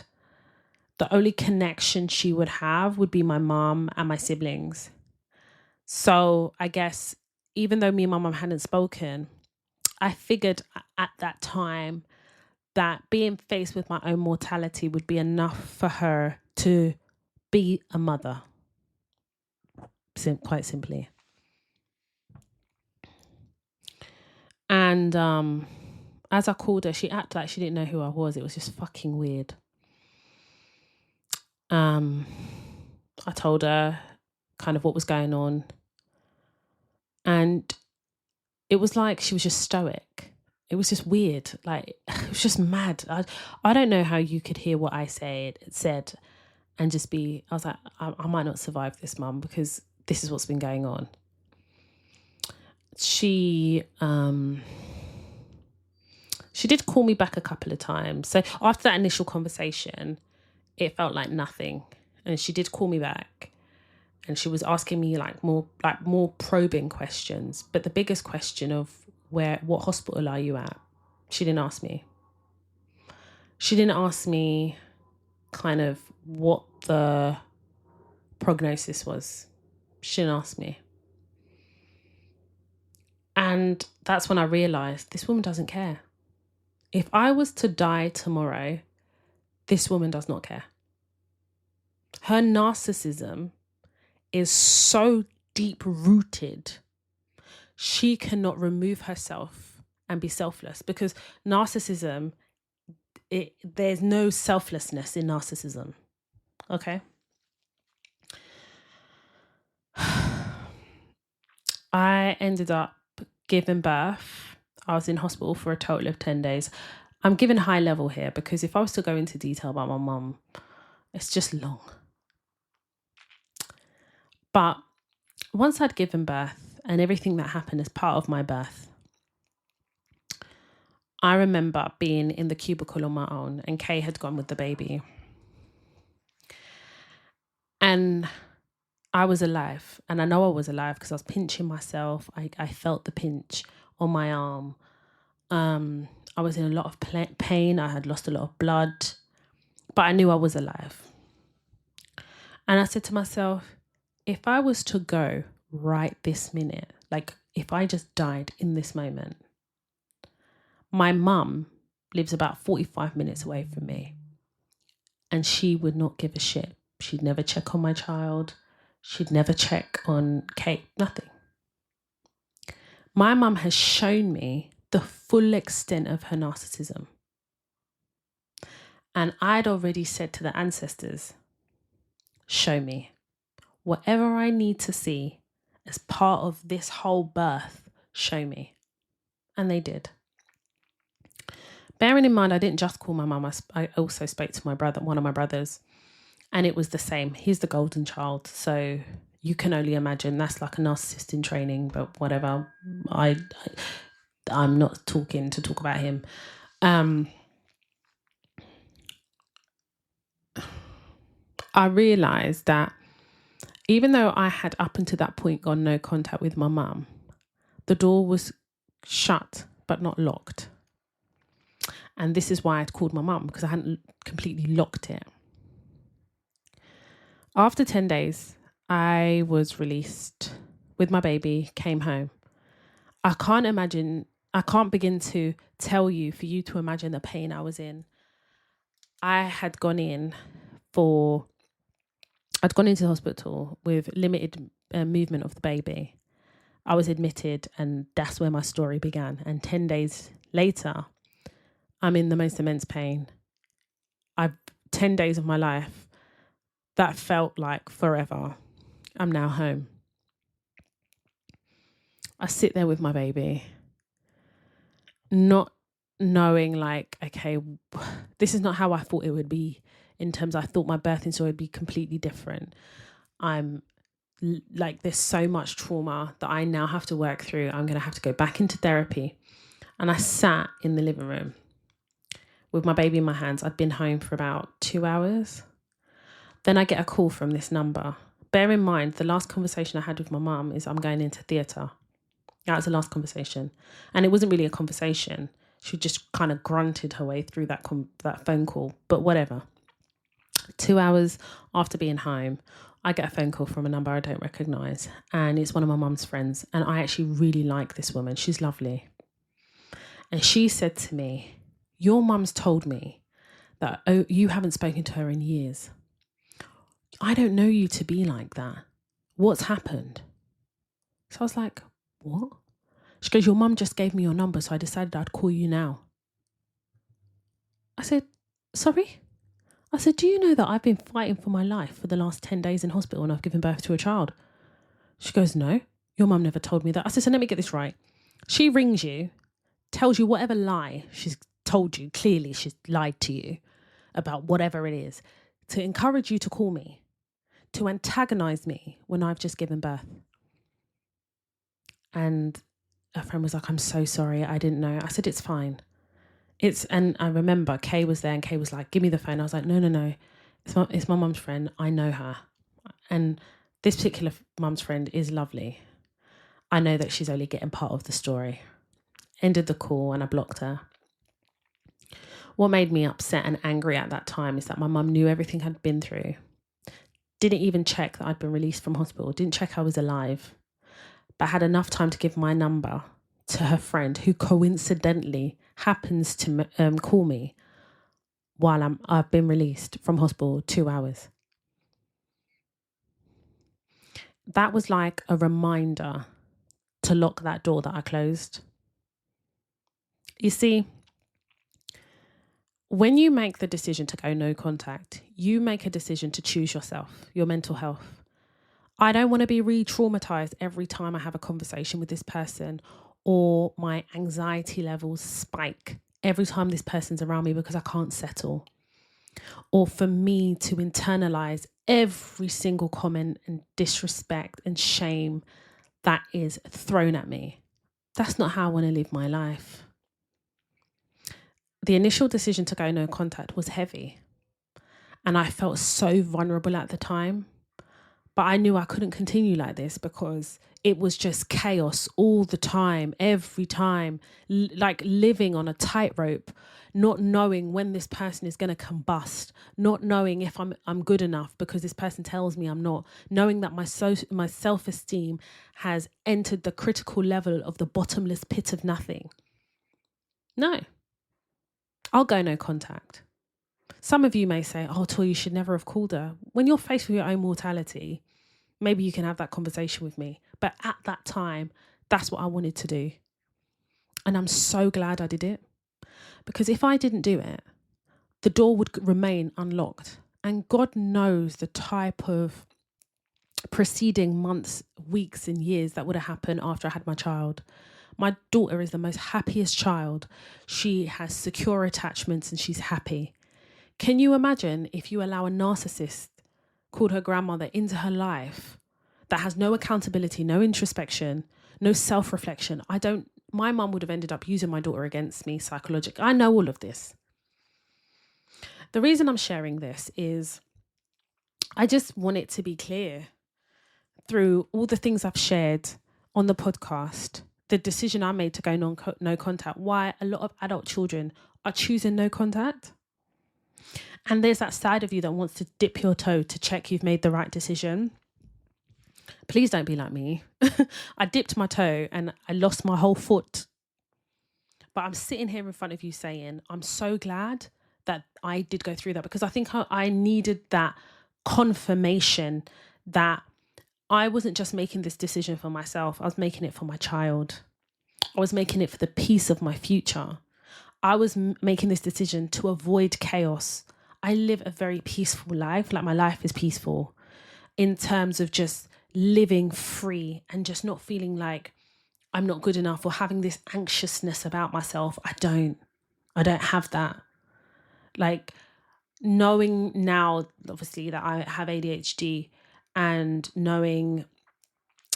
the only connection she would have would be my mom and my siblings. So I guess even though me and my mom hadn't spoken, I figured at that time that being faced with my own mortality would be enough for her to be a mother. Quite simply. And as I called her, she acted like she didn't know who I was. It was just fucking weird. I told her kind of what was going on. And it was like she was just stoic. It was just weird. Like, it was just mad. I don't know how you could hear what I said and just be, I was like, I might not survive this, Mum, because this is what's been going on. She did call me back a couple of times. So after that initial conversation, it felt like nothing. And she did call me back. And she was asking me more probing questions. But the biggest question of what hospital are you at? She didn't ask me. She didn't ask me kind of what the prognosis was. She didn't ask me. And that's when I realised this woman doesn't care. If I was to die tomorrow, this woman does not care. Her narcissism is so deep-rooted, she cannot remove herself and be selfless, because narcissism, there's no selflessness in narcissism. Okay? I ended up giving birth. I was in hospital for a total of 10 days. I'm giving high level here because if I was to go into detail about my mum, it's just long. But once I'd given birth and everything that happened as part of my birth, I remember being in the cubicle on my own and Kay had gone with the baby. And I was alive. And I know I was alive because I was pinching myself. I felt the pinch on my arm. I was in a lot of pain. I had lost a lot of blood. But I knew I was alive. And I said to myself, if I was to go right this minute, like if I just died in this moment, my mum lives about 45 minutes away from me and she would not give a shit. She'd never check on my child. She'd never check on Kate, nothing. My mum has shown me the full extent of her narcissism. And I'd already said to the ancestors, show me. Whatever I need to see as part of this whole birth, show me. And they did. Bearing in mind, I didn't just call my mum. I also spoke to my brother, one of my brothers, and it was the same. He's the golden child. So you can only imagine that's like a narcissist in training, but whatever. I'm not talking to talk about him. I realised that even though I had up until that point got no contact with my mum, the door was shut but not locked. And this is why I'd called my mum, because I hadn't completely locked it. After 10 days, I was released with my baby, came home. I can't begin to tell you, for you to imagine the pain I was in. I had gone into the hospital with limited movement of the baby. I was admitted and that's where my story began. And 10 days later, I'm in the most immense pain. 10 days of my life, that felt like forever. I'm now home. I sit there with my baby, not knowing like, okay, this is not how I thought it would be. In terms, I thought my birthing story would be completely different. I'm like, there's so much trauma that I now have to work through. I'm going to have to go back into therapy. And I sat in the living room with my baby in my hands. I'd been home for about 2 hours. Then I get a call from this number. Bear in mind, the last conversation I had with my mum is I'm going into theatre. That was the last conversation. And it wasn't really a conversation. She just kind of grunted her way through that phone call. But whatever. 2 hours after being home, I get a phone call from a number I don't recognise. And it's one of my mum's friends. And I actually really like this woman. She's lovely. And she said to me, your mum's told me that you haven't spoken to her in years. I don't know you to be like that. What's happened? So I was like, what? She goes, your mum just gave me your number, so I decided I'd call you now. I said, sorry? I said, do you know that I've been fighting for my life for the last 10 days in hospital and I've given birth to a child? She goes, no, your mum never told me that. I said, so let me get this right. She rings you tells you whatever lie she's told you, clearly she's lied to you about whatever it is, to encourage you to call me, to antagonize me when I've just given birth. And a friend was like, I'm so sorry, I didn't know. I said, it's fine. And I remember Kay was there, and Kay was like, give me the phone. I was like, no. It's my mum's friend. I know her. And this particular mum's friend is lovely. I know that she's only getting part of the story. Ended the call and I blocked her. What made me upset and angry at that time is that my mum knew everything I'd been through. Didn't even check that I'd been released from hospital. Didn't check I was alive. But had enough time to give my number to her friend, who coincidentally happens to call me while I've been released from hospital 2 hours. That was like a reminder to lock that door that I closed. You see, when you make the decision to go no contact, you make a decision to choose yourself, your mental health. I don't want to be re-traumatized every time I have a conversation with this person, or my anxiety levels spike every time this person's around me because I can't settle. Or for me to internalize every single comment and disrespect and shame that is thrown at me. That's not how I want to live my life. The initial decision to go no contact was heavy. And I felt so vulnerable at the time. But I knew I couldn't continue like this because it was just chaos all the time, every time, like living on a tightrope, not knowing when this person is going to combust, not knowing if I'm good enough because this person tells me I'm not, knowing that my self-esteem has entered the critical level of the bottomless pit of nothing. No, I'll go no contact. Some of you may say, oh, Toy, you should never have called her. When you're faced with your own mortality, maybe you can have that conversation with me. But at that time, that's what I wanted to do. And I'm so glad I did it. Because if I didn't do it, the door would remain unlocked. And God knows the type of preceding months, weeks and years that would have happened after I had my child. My daughter is the most happiest child. She has secure attachments and she's happy. Can you imagine if you allow a narcissist called her grandmother into her life that has no accountability, no introspection, no self-reflection? My mum would have ended up using my daughter against me psychologically. I know all of this. The reason I'm sharing this is I just want it to be clear through all the things I've shared on the podcast, the decision I made to go no contact, why a lot of adult children are choosing no contact. And there's that side of you that wants to dip your toe to check you've made the right decision. Please don't be like me. I dipped my toe and I lost my whole foot. But I'm sitting here in front of you saying, I'm so glad that I did go through that, because I think I needed that confirmation that I wasn't just making this decision for myself. I was making it for my child. I was making it for the peace of my future. I was making this decision to avoid chaos. I live a very peaceful life. Like, my life is peaceful in terms of just living free and just not feeling like I'm not good enough or having this anxiousness about myself. I don't have that. Like, knowing now, obviously, that I have ADHD and knowing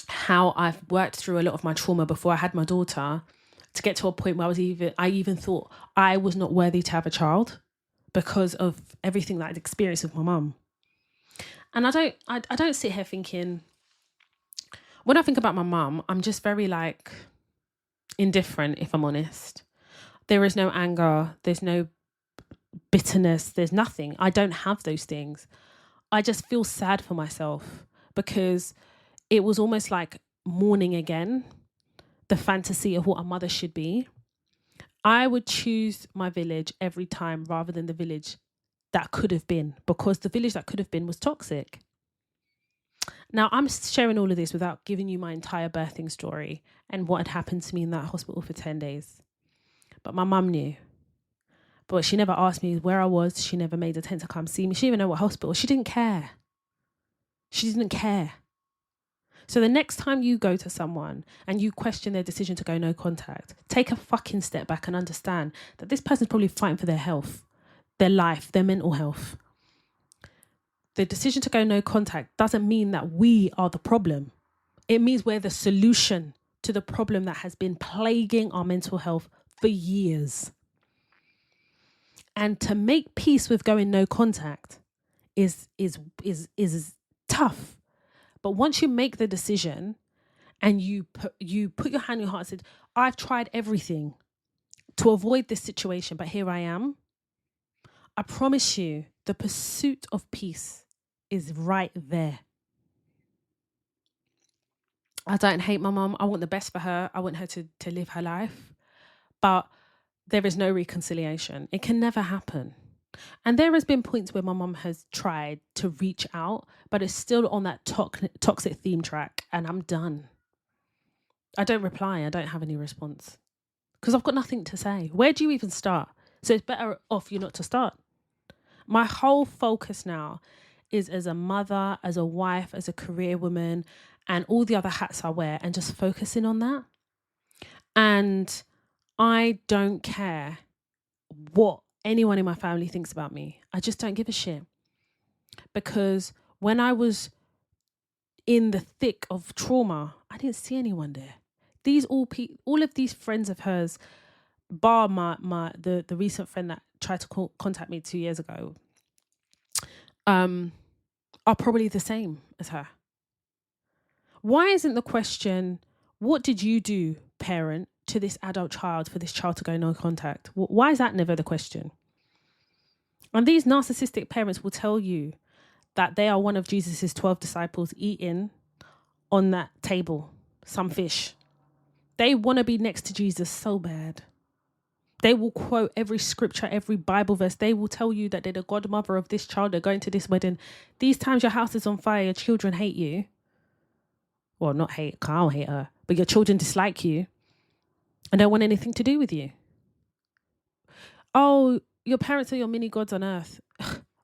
how I've worked through a lot of my trauma before I had my daughter, to get to a point where I even thought I was not worthy to have a child because of everything that I'd experienced with my mum. And I don't sit here thinking, when I think about my mum, I'm just very like indifferent, if I'm honest. There is no anger, there's no bitterness, there's nothing. I don't have those things. I just feel sad for myself because it was almost like mourning again the fantasy of what a mother should be. I would choose my village every time rather than the village that could have been, because the village that could have been was toxic. Now, I'm sharing all of this without giving you my entire birthing story and what had happened to me in that hospital for 10 days. But my mum knew. But she never asked me where I was. She never made attempt to come see me. She didn't even know what hospital. She didn't care. She didn't care. So the next time you go to someone and you question their decision to go no contact, take a fucking step back and understand that this person's probably fighting for their health, their life, their mental health. The decision to go no contact doesn't mean that we are the problem. It means we're the solution to the problem that has been plaguing our mental health for years. And to make peace with going no contact is tough. But once you make the decision and you put your hand on your heart and said, I've tried everything to avoid this situation, but here I am. I promise you, the pursuit of peace is right there. I don't hate my mum. I want the best for her. I want her to live her life. But there is no reconciliation. It can never happen. And there has been points where my mum has tried to reach out, but it's still on that toxic theme track, and I'm done. I don't reply. I don't have any response because I've got nothing to say. Where do you even start? So it's better off you not to start. My whole focus now is as a mother, as a wife, as a career woman, and all the other hats I wear, and just focusing on that. And I don't care what anyone in my family thinks about me. I just don't give a shit. Because when I was in the thick of trauma, I didn't see anyone there. All of these friends of hers, bar the recent friend that tried to contact me 2 years ago, are probably the same as her. Why isn't the question, what did you do, parent, to this adult child for this child to go no contact? Why is that never the question? And these narcissistic parents will tell you that they are one of Jesus's 12 disciples eating on that table some fish. They want to be next to Jesus so bad. They will quote every scripture, every Bible verse. They will tell you that they're the godmother of this child. They're going to this wedding. These times your house is on fire, your children hate you. Well, not hate, I don't hate her, but your children dislike you and don't want anything to do with you. Oh, your parents are your mini gods on earth.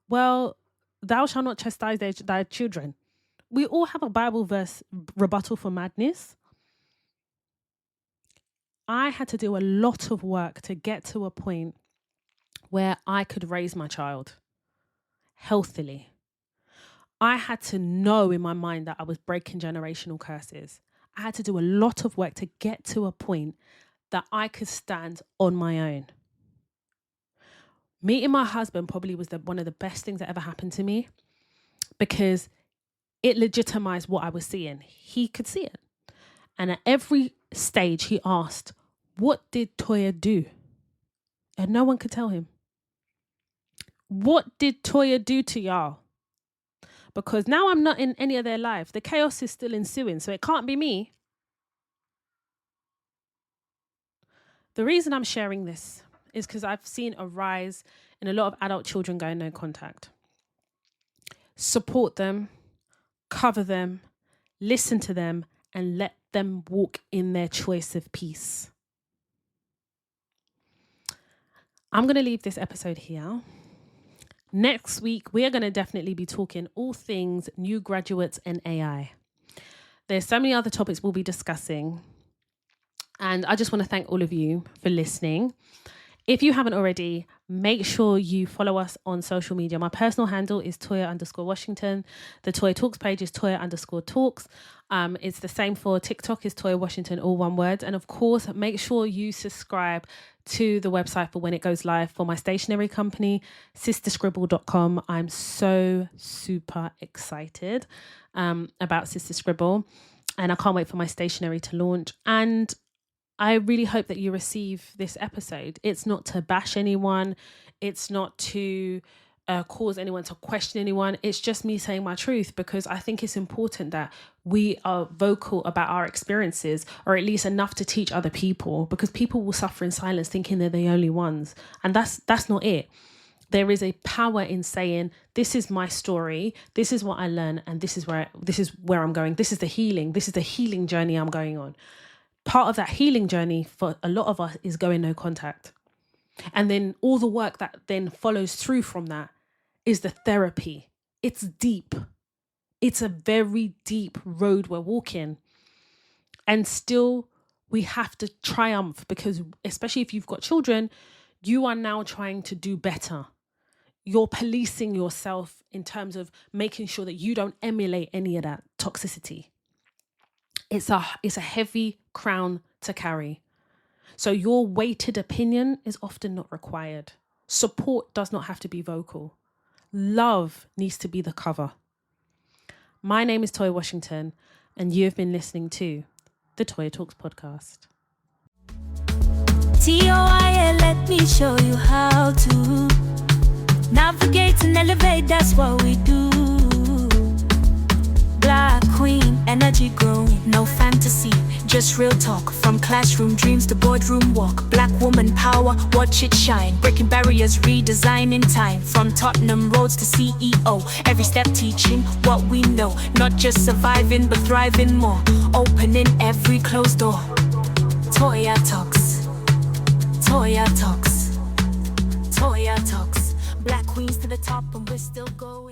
Well, thou shalt not chastise thy children. We all have a Bible verse rebuttal for madness. I had to do a lot of work to get to a point where I could raise my child healthily. I had to know in my mind that I was breaking generational curses. I had to do a lot of work to get to a point that I could stand on my own. Meeting my husband probably was one of the best things that ever happened to me because it legitimized what I was seeing. He could see it. And at every stage he asked, what did Toya do? And no one could tell him. What did Toya do to y'all? Because now I'm not in any of their life. The chaos is still ensuing, so it can't be me. The reason I'm sharing this is because I've seen a rise in a lot of adult children going no contact. Support them, cover them, listen to them, and let them walk in their choice of peace. I'm going to leave this episode here. Next week, we are going to definitely be talking all things new graduates and AI. There's so many other topics we'll be discussing. And I just want to thank all of you for listening. If you haven't already, make sure you follow us on social media. My personal handle is Toya_Washington. The Toya Talks page is Toya_Talks. It's the same for TikTok, is Toya Washington, all one word. And of course, make sure you subscribe to the website for when it goes live for my stationery company, sisterscribble.com. I'm so super excited about Sister Scribble, and I can't wait for my stationery to launch. And I really hope that you receive this episode. It's not to bash anyone. It's not to cause anyone to question anyone. It's just me saying my truth, because I think it's important that we are vocal about our experiences, or at least enough to teach other people, because people will suffer in silence thinking they're the only ones. And that's not it. There is a power in saying, this is my story, this is what I learned, and this is where I'm going. This is the healing journey I'm going on. Part of that healing journey for a lot of us is going no contact. And then all the work that then follows through from that is the therapy. It's deep. It's a very deep road we're walking. And still, we have to triumph because, especially if you've got children, you are now trying to do better. You're policing yourself in terms of making sure that you don't emulate any of that toxicity. It's a heavy crown to carry. So your weighted opinion is often not required. Support does not have to be vocal. Love needs to be the cover. My name is Toy Washington, and you have been listening to the Toy Talks podcast. TOI, let me show you how to navigate and elevate, that's what we do. Black queen, energy growing, no fantasy, just real talk. From classroom dreams to boardroom walk. Black woman power, watch it shine. Breaking barriers, redesigning time. From Tottenham roads to CEO, every step teaching what we know. Not just surviving, but thriving more. Opening every closed door. Toya Talks. Toya Talks. Toya Talks. Black queens to the top and we're still going.